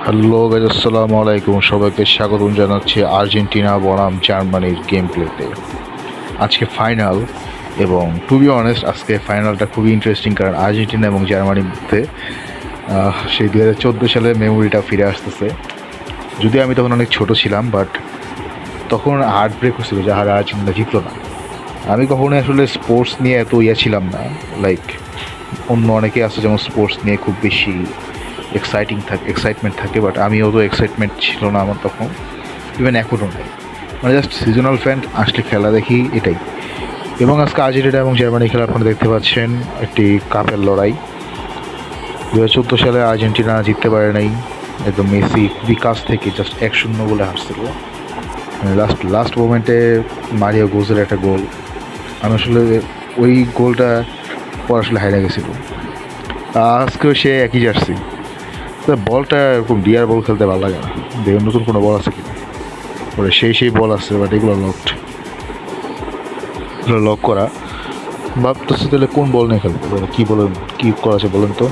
Hello guys, আসসালামু আলাইকুম। সবাইকে স্বাগতম জানাচ্ছি আর্জেন্টিনা বনাম জার্মানির গেম প্লেতে। আজকে ফাইনাল, এবং টু বি অনেস্ট আজকে ফাইনালটা খুবই ইন্টারেস্টিং, কারণ আর্জেন্টিনা এবং জার্মানির মধ্যে সেই 2014 সালের মেমোরিটা ফিরে আসতেছে। যদিও আমি তখন অনেক ছোট ছিলাম, বাট তখন হার্ট ব্রেক হচ্ছিল যে আর্জেন্টিনা জিতলো না। আমি কখনোই আসলে স্পোর্টস নিয়ে এত ছিলাম না, লাইক অন্য অনেকে আছে যেমন স্পোর্টস নিয়ে খুব বেশি এক্সাইটমেন্ট থাকে, বাট আমি অত এক্সাইটমেন্ট ছিল না আমার তখন, ইভেন এখনও নেই। মানে জাস্ট সিজনাল ফ্যান, আসলে খেলা দেখি এটাই। এবং আজকে আর্জেন্টিনা এবং জার্মানি খেলা আপনারা দেখতে পাচ্ছেন, একটি কাপের লড়াই। 2014 সালে আর্জেন্টিনা জিততে পারে নাই, একদম মেসি খুবই কাছ থেকে জাস্ট 1-0 বলে হারছিল। মানে লাস্ট মোমেন্টে মারিও গোজের একটা গোল, আমি আসলে ওই গোলটা পর আসলে হাইরা গেছিল। আজকেও সে একই জার্সি, বলটা এরকম ডিয়ার বল খেলতে ভালো লাগে না। দেখুন নতুন কোনো বল আছে কিনা, পরে সেই বল আছে, বাট এগুলো লক করা। ভাবতেছি তাহলে কোন বল নিয়ে খেলবো, কী বলেন, কী করা আছে বলেন তো।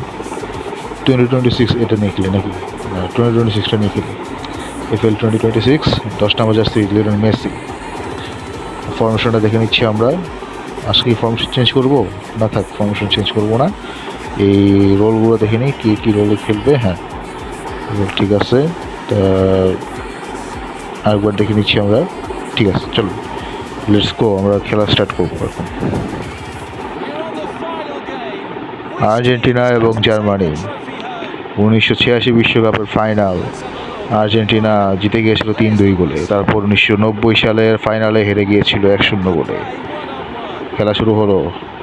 2026 এটা নিয়ে খেলি নাকি? না, 2026টা নিয়ে খেলি। FL 2026, 10 নম্বর জার্সি লিওনেল মেসি। ফরমেশনটা দেখে নিচ্ছি আমরা। আজকে কি ফরমেশন চেঞ্জ করবো? না থাক, ফরমেশন চেঞ্জ করবো না। এই রোলগুলো দেখে নিই কী রোলে খেলবে। হ্যাঁ, ঠিক আছে। তা আরেকবার দেখে নিচ্ছি আমরা। ঠিক আছে, চলো লেটস গো, আমরা খেলা স্টার্ট করবো এখন। আর্জেন্টিনা এবং জার্মানি 1986 বিশ্বকাপের ফাইনাল। আর্জেন্টিনা জিতে গিয়েছিল 3-2 গোলে। তারপর 1990 সালের ফাইনালে হেরে গিয়েছিল 1-0 গোলে। খেলা শুরু হলো।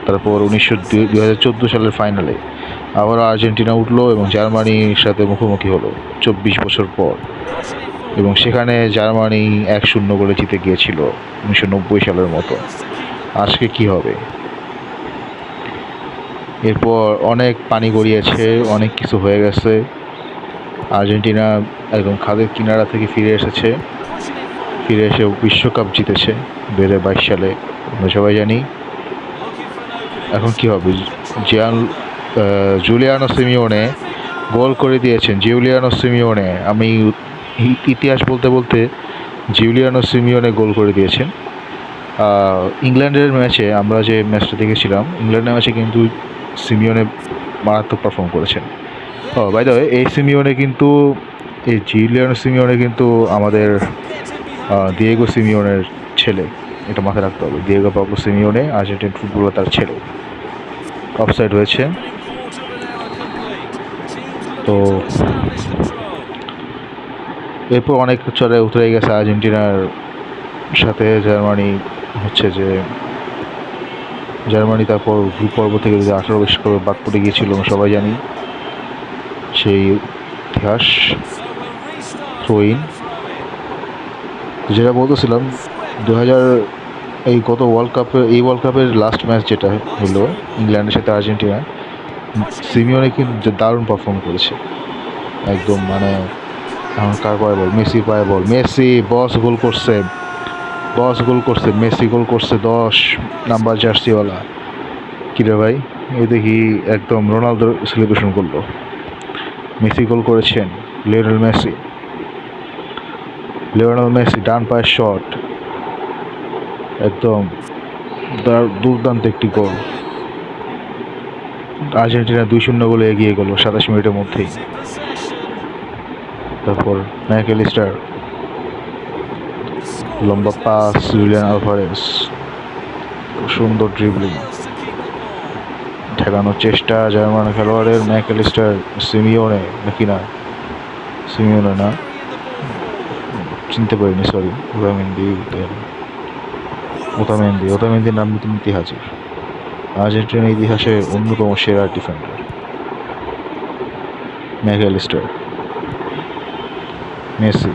তারপর 2014 সালের ফাইনালে আবার আর্জেন্টিনা উঠলো এবং জার্মানির সাথে মুখোমুখি হলো 24 বছর পর, এবং সেখানে জার্মানি 1-0 গোলে জিতে গিয়েছিল 1990 সালের মতো। আজকে কি হবে? এরপর অনেক পানি গড়িয়েছে, অনেক কিছু হয়ে গেছে। আর্জেন্টিনা একদম খাদের কিনারা থেকে ফিরে এসে বিশ্বকাপ জিতেছে 2022 সালে, আমরা সবাই জানি। এখন কি হবে? জুলিয়ানো সিমিওনে গোল করে দিয়েছেন। আমি ইতিহাস বলতে বলতে জুলিয়ানো সিমিওনে গোল করে দিয়েছেন। ইংল্যান্ডের ম্যাচে, আমরা যে ম্যাচটা দেখেছিলাম, ইংল্যান্ডের ম্যাচে কিন্তু সিমিওনে মারাত্মক পারফর্ম করেছেন। বাই দ্য ওয়ে, এই জুলিয়ানো সিমিওনে কিন্তু আমাদের দিয়েগো সিমিওনের ছেলে, এটা মাথায় রাখতে হবে। Diego Pablo Simeone Argentine footballer, তার ছেলে। অফসাইড হয়েছে। তো এরপর অনেক চড়ে উতরে গেছে আর্জেন্টিনার সাথে জার্মানি। জার্মানি তারপর গ্রুপ পর্ব থেকে 2018 বিশ্বকাপে বাদ পড়ে গিয়েছিল, সবাই জানি সেই ইতিহাস। থ্রোইন, যেটা বলতেছিলাম, 2000 এই ওয়ার্ল্ড কাপের লাস্ট ম্যাচ যেটা হলো ইংল্যান্ডের সাথে আর্জেন্টিনা, সিমিওনে কিন্তু দারুণ পারফর্ম করেছে একদম। মানে কার পায়ে বল? মেসির পায়ে বল। মেসি বস গোল করছে, মেসি গোল করছে 10 নাম্বার জার্সিওয়ালা। কিরে ভাই, এই দেখি একদম রোনালদো সেলিব্রেশন করলো। মেসি গোল করেছেন, লিওনেল মেসি ডান পায়ের শট, একদম দুর্দান্ত একটি গোল। আর্জেন্টিনা 2-0 গোলে এগিয়ে গেল 27 মিনিটের মধ্যেই। তারপর ম্যাকঅ্যালিস্টার, লম্বা পাস, জুলিয়ান আলভারেজ, সুন্দর ড্রিবলিং, ঠেকানোর চেষ্টা জার্মান খেলোয়াড়ের। ম্যাকঅ্যালিস্টার, সিমিওনে না, চিনতে পারিনি, সরি। ওতামেন্দির নাম নতুন ইতিহাসে আর্জেন্টিনার ইতিহাসে অন্যতম সেরা ডিফেন্ডার ম্যাকঅ্যালিস্টার। মেসি,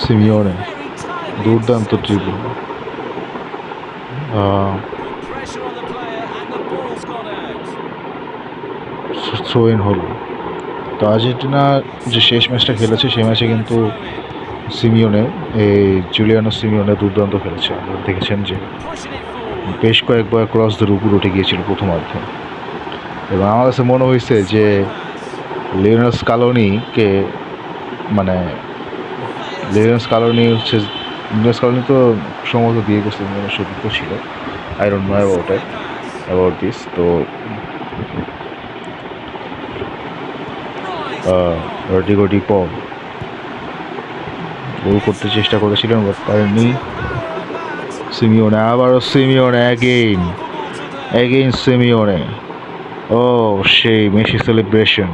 সিমিওনে, দুর্দান্ত ড্রিবলিং। থ্রোইন হলো। তো আর্জেন্টিনা যে শেষ ম্যাচটা খেলেছে, সেই ম্যাচে কিন্তু জুলিয়ানো সিমিওনে দুর্দান্ত খেলেছে। আপনারা দেখেছেন যে বেশ কয়েকবার ক্রস ধরে উপরে উঠে গিয়েছিল প্রথমার্ধে, এবং আমার কাছে মনে হয়েছে যে লিওনেল স্কালোনিকে মানে লিওনেল স্কালোনি তো সম্ভবত বিয়ে করছে, সতীর্থ ছিল। I don't know about this. তো রড্রিগো ডি পল গোল করতে চেষ্টা করেছিলেন, বাট পারেননি। সিমিওনে, আবারও সিমিওনে, অ্যাগেইন সিমিওনে। ও সেই মেসি সেলিব্রেশন।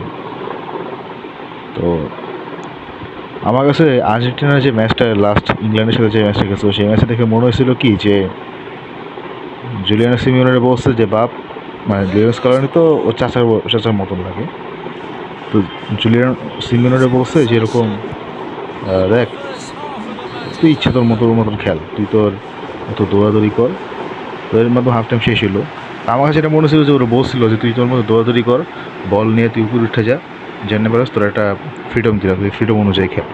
তো আমার কাছে আর্জেন্টিনার যে ম্যাচটা লাস্ট ইংল্যান্ডের সাথে যে ম্যাচটা গেছিল, সেই ম্যাচে দেখে মনে হয়েছিল কি যে জুলিয়ানো সিমিওনে বলছে যে বাপ, মানে লিওনেল স্কালোনি তো ও চাচার মতন লাগে। তো জুলিয়ানো সিমিওনে বলছে যে এরকম দেখ, তুই ইচ্ছে তোর মতন খেল, তুই তোর মতো দৌড়াদৌড়ি কর। তো এর মাধ্যমে হাফ টাইম শেষ হলো। আমার কাছে এটা মনে ছিল যে ওরা বলছিল যে তুই তোর মতো দৌড়াদৌড়ি কর, বল নিয়ে তুই উপরে উঠে যা, জানতে পারস তোর একটা ফ্রিডম দিলাম, তুই ফ্রিডম অনুযায়ী খেল,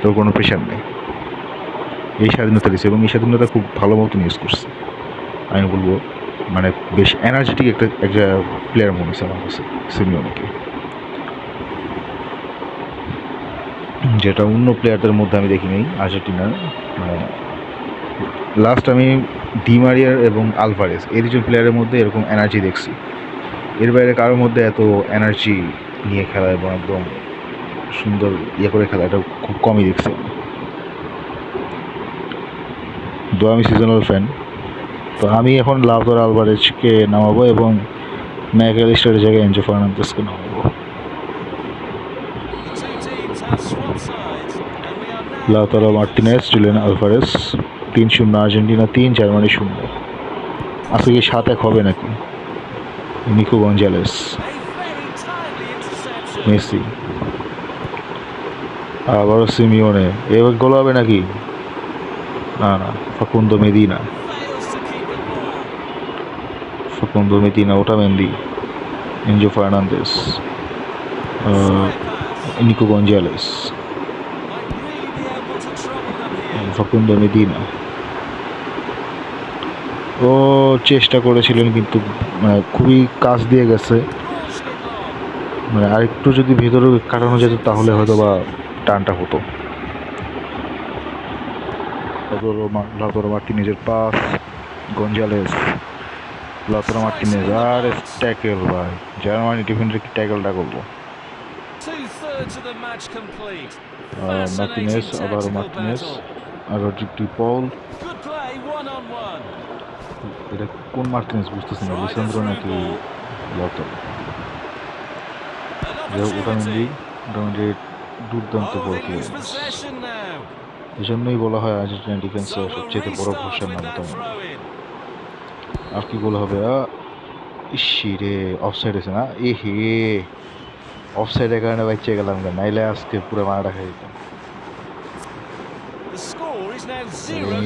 তোর কোনো প্রেশার নেই। এই স্বাধীনতা দিচ্ছে এবং এই স্বাধীনতা খুব ভালো মতন ইউজ করছে। আমি বলবো মানে বেশ এনার্জেটিক একটা প্লেয়ার মনে হচ্ছে আমার কাছে সিমিওনেকে, যেটা অন্য প্লেয়ারদের মধ্যে আমি দেখি নেই আর্জেন্টিনার। মানে লাস্ট আমি ডি মারিয়ার এবং আলভারেজ এই দুজন প্লেয়ারের মধ্যে এরকম এনার্জি দেখছি। এর বাইরে কারোর মধ্যে এত এনার্জি নিয়ে খেলা এবং একদম সুন্দর করে খেলা এটা খুব কমই দেখছি। তো আমি সিজনাল ফ্যান, তো আমি এখন লাউতারো আলভারেজকে নামাবো এবং ম্যাকঅ্যালিস্টারের জায়গায় এনজো ফার্নান্দেজকে নামাবো। Lautaro Martinez, Julian Alvarez. 3-0 Argentina, 3 Germany 0। আজকে কি 7-1 হবে নাকি? নিকো গঞ্জালেস, মেসি, আবারও সিমিওনে। এবার গোল হবে নাকি? না, Facundo Medina, Otamendi, Enzo Fernandez, Nico Gonzalez, Facundo Medina. ও চেষ্টা করেছিলেন কিন্তু মানে খুবই কাছ দিয়ে গেছে। মানে আরেকটু যদি ভেতরে কাটানো যেত তাহলে হয়তো বা টানটা হতো। লাউতারো মার্টিনেজের পাস, গঞ্জালেস, লাউতারো মার্টিনেজ, আর ট্যাকেল ভাই, জার্মানি ডিফেন্ডার কি ট্যাকেলটা করবো। মার্টিনেজ, আবারও মার্টিনেজ, আর রড্রিগো ডি পল। এটা কোন মার্টিনেজ বুঝতেছি না, লিসান্দ্রো নাকি লাউতারো। ওটামেন্দি দুর্দান্ত বল ক্লিয়ারেন্স। এই জন্যই বলা হয় আর্জেন্টিনা ডিফেন্সের সবচেয়ে বড় ভরসার নাম ওটামেন্দি। আর কি গোল হবে? ইসি রে, অফসাইড আছে না? হে, অফসাইডের কারণে বাচ্চা গেলাম, নাইলে আজকে পুরো মারা খাই দিতাম।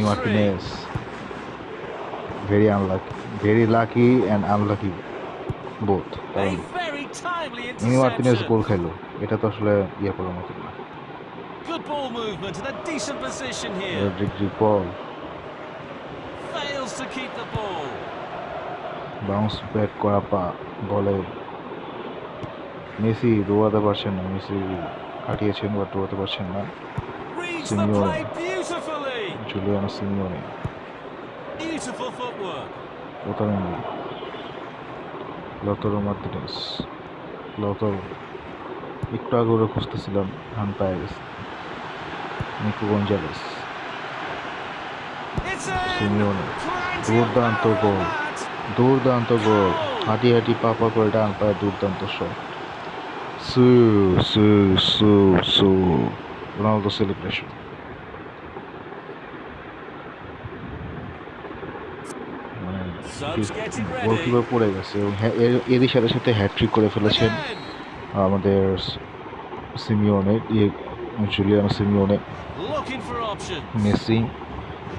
Martinez, very lucky and unlucky both. কারণ মিনি মার্টিনেজ গোল খাইলো, এটা তো আসলে করার মতো না। রড্রিগো ডি পল বাউন্স ব্যাক করা বলে মেসি দৌড়াতে পারছেন না, মেসি কাটিয়েছেন বা দৌড়াতে পারছেন না। Simeone, Giuliano Simeone, Otamendi, Lautaro Martinez, Lautaro একটু আগে ওরা খুঁজতেছিলাম, হান পায়ে গেছে। নিকো গঞ্জালেস, সিমিওনে, দুর্দান্ত গোল, হাঁটি পাপা করে ডান পায়ে দুর্দান্ত শট। Ronaldo celebration. মানে গোলকিপার পড়ে গেছে এবং এরই সাথে সাথে হ্যাট্রিক করে ফেলেছেন আমাদের Simeone, Giuliano Simeone. Messi,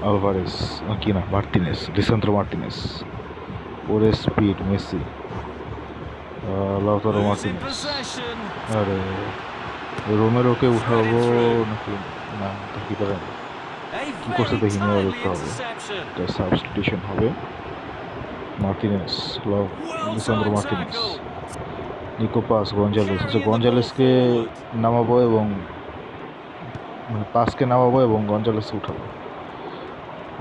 Alvarez, Martinez, Lisandro Martinez, ওরে স্পিড মেসি, লাউতারো মার্টিনেজ। আরে রোমেরোকে উঠাবো নাকি না, কি পারেন কি করছে দেখি নিয়ে দেখতে হবে। সাবস্টিটিউশন হবে। Martinez, Lisandro Martinez, Nico Paz Gonzalez, আচ্ছা গঞ্জালেসকে নামাবো এবং পাসকে নামাবো এবং গঞ্জালেসকে উঠাবো,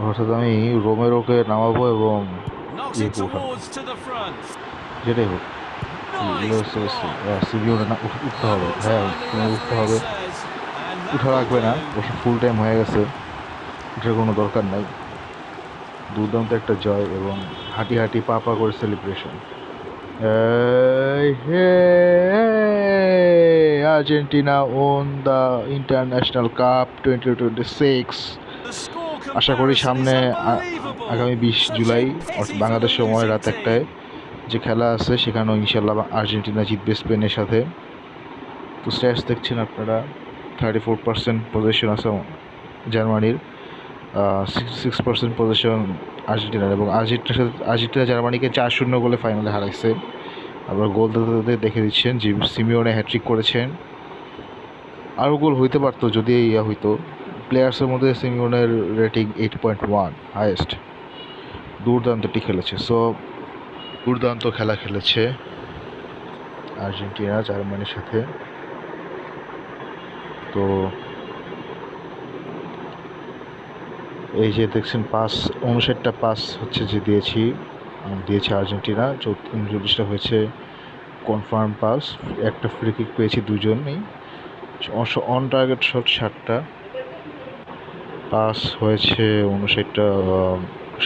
অর্থাৎ আমি রোমেরোকে নামাবো এবং ইয়েকে উঠাবো, যেটাই হোক। সিবিওনে না উঠতে হবে, হ্যাঁ তুমি উঠতে হবে, উঠা লাগবে না, অবশ্য ফুল টাইম হয়ে গেছে, উঠার কোনো দরকার নাই। দুর্দান্ত একটা জয় এবং হাঁটি হাঁটি পা পা করে celebration. Argentina won the international cup 2026। আশা করি সামনে আগামী 20 জুলাই অর্থাৎ বাংলাদেশ সময় রাত 1টায় যে খেলা আছে সেখানেও ইনশাল্লাহ আর্জেন্টিনা জিতবে স্পেনের সাথে। তো স্ট্যাটস দেখছেন আপনারা, 34% পজিশন আছে জার্মানির, 66% পজিশন আর্জেন্টিনার, এবং আর্জেন্টিনা জার্মানিকে 4-0 গোলে ফাইনালে হারাইছে। আবার গোল দেখে দিচ্ছেন যে সিমিওনে হ্যাট্রিক করেছেন, আরও গোল হইতে পারতো যদি ইয়া হইতো। প্লেয়ার্সের মধ্যে সিমিওনের রেটিং 8.1 হাইয়েস্ট। দুর্দান্তটি খেলেছে, সো দুর্দান্ত খেলা খেলেছে আর্জেন্টিনা জার্মানির সাথে। তো এই যে দেখছেন 59টা পাস হচ্ছে যে দিয়েছে আর্জেন্টিনা, 39টা হয়েছে কনফার্ম পাস, একটা ফ্রি কিক পেয়েছি দুজনেই, অন টার্গেট শট 60টা, পাস হয়েছে 59টা,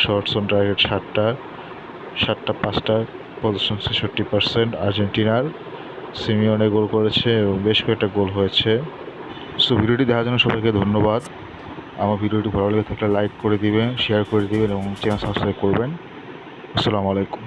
শটস অন টার্গেট 60টা, 5টা, পজিশন 66% আর্জেন্টিনার। সিমিওনে গোল করেছে এবং বেশ কয়েকটা গোল হয়েছে। সো ভিডিওটি দেখার জন্য সবাইকে ধন্যবাদ। আমার ভিডিওটি ভালো লেগে থাকলে লাইক করে দিবেন, শেয়ার করে দিবেন এবং চ্যানেল সাবস্ক্রাইব করবেন। আসসালামু আলাইকুম।